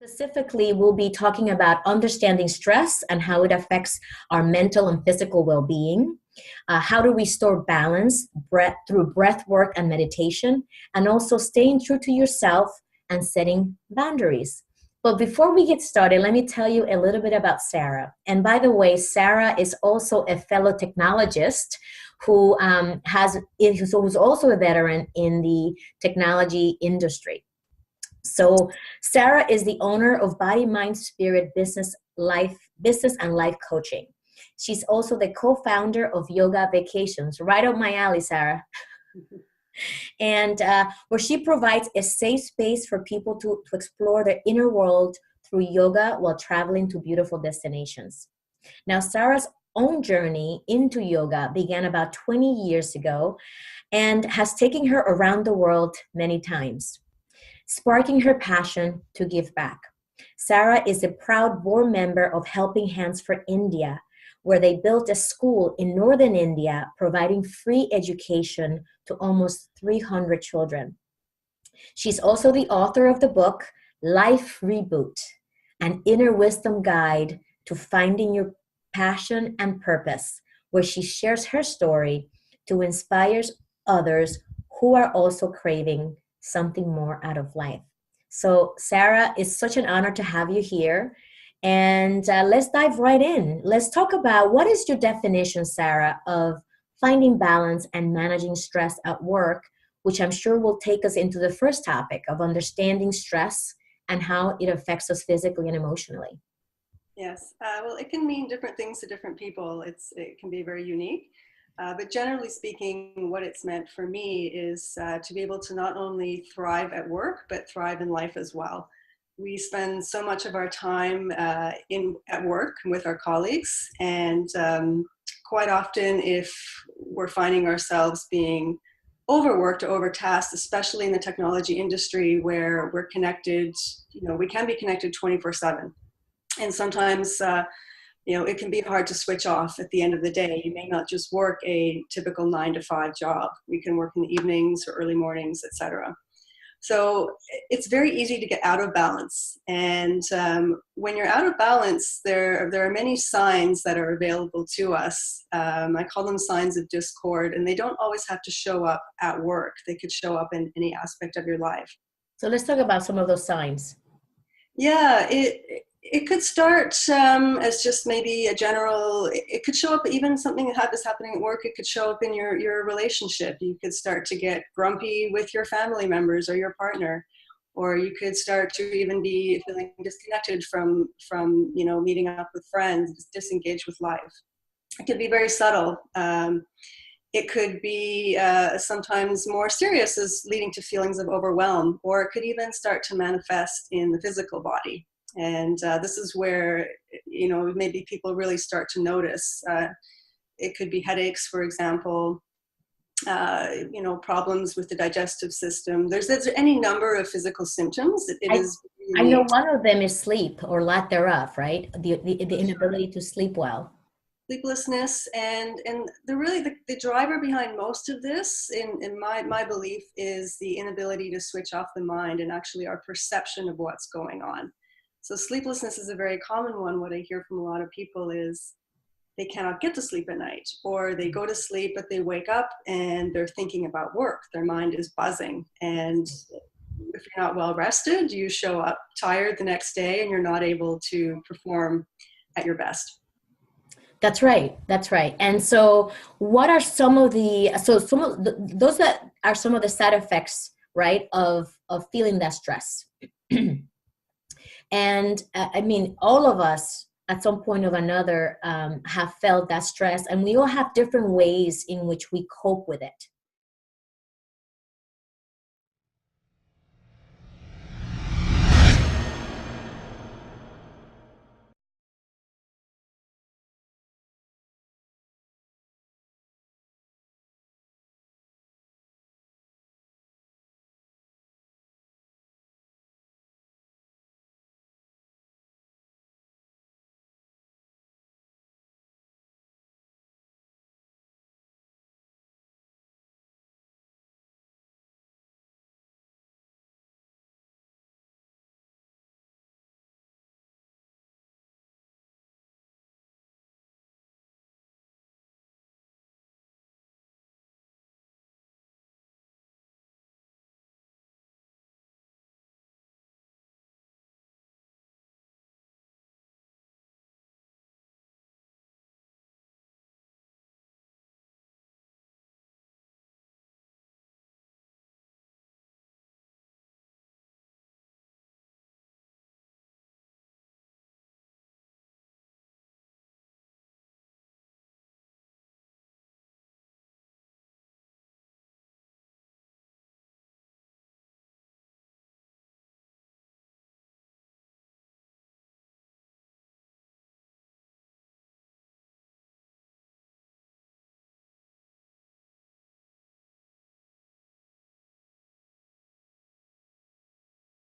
Specifically, we'll be talking about understanding stress and how it affects our mental and physical well-being, how to restore balance through breath work and meditation, and also staying true to yourself and setting boundaries. But before we get started, let me tell you a little bit about Sarah. And by the way, Sarah is also a fellow technologist who's also a veteran in the technology industry. So Sarah is the owner of Body, Mind, Spirit Business and Life Coaching. She's also the co-founder of Yoga Vacations, right up my alley, Sarah. And where she provides a safe space for people to explore their inner world through yoga while traveling to beautiful destinations. Now, Sarah's own journey into yoga began about 20 years ago and has taken her around the world many times, sparking her passion to give back. Sarah is a proud board member of Helping Hands for India, where they built a school in northern India providing free education to almost 300 children. She's also the author of the book, Life Reboot, an inner wisdom guide to finding your passion and purpose, where she shares her story to inspire others who are also craving something more out of life. So Sarah, it's such an honor to have you here. And let's dive right in. Let's talk about what is your definition, Sarah, of finding balance and managing stress at work, which I'm sure will take us into the first topic of understanding stress and how it affects us physically and emotionally. Yes, well, it can mean different things to different people. It can be very unique. But generally speaking, what it's meant for me is to be able to not only thrive at work, but thrive in life as well. We spend so much of our time at work with our colleagues, and quite often if we're finding ourselves being overworked or overtasked, especially in the technology industry where we're connected, we can be connected 24/7. And sometimes it can be hard to switch off at the end of the day. You may not just work a typical 9-to-5 job. We can work in the evenings or early mornings, etc. So it's very easy to get out of balance. And when you're out of balance, there are many signs that are available to us. I call them signs of discord, and they don't always have to show up at work. They could show up in any aspect of your life. So let's talk about some of those signs. Yeah, it could start as just maybe a general, it could show up even something that is happening at work. It could show up in your relationship. You could start to get grumpy with your family members or your partner, or you could start to even be feeling disconnected from meeting up with friends, disengaged with life. It could be very subtle. It could be sometimes more serious, as leading to feelings of overwhelm, or it could even start to manifest in the physical body. And this is where, maybe people really start to notice. It could be headaches, for example, problems with the digestive system. There's any number of physical symptoms. I know one of them is sleep or lack thereof, right? The inability to sleep well. Sleeplessness, and the driver behind most of this, in my belief, is the inability to switch off the mind and actually our perception of what's going on. So sleeplessness is a very common one. What I hear from a lot of people is they cannot get to sleep at night, or they go to sleep, but they wake up and they're thinking about work. Their mind is buzzing. And if you're not well rested, you show up tired the next day and you're not able to perform at your best. That's right. And so what are those that are some of the side effects, right, of feeling that stress? And all of us at some point or another have felt that stress, and we all have different ways in which we cope with it.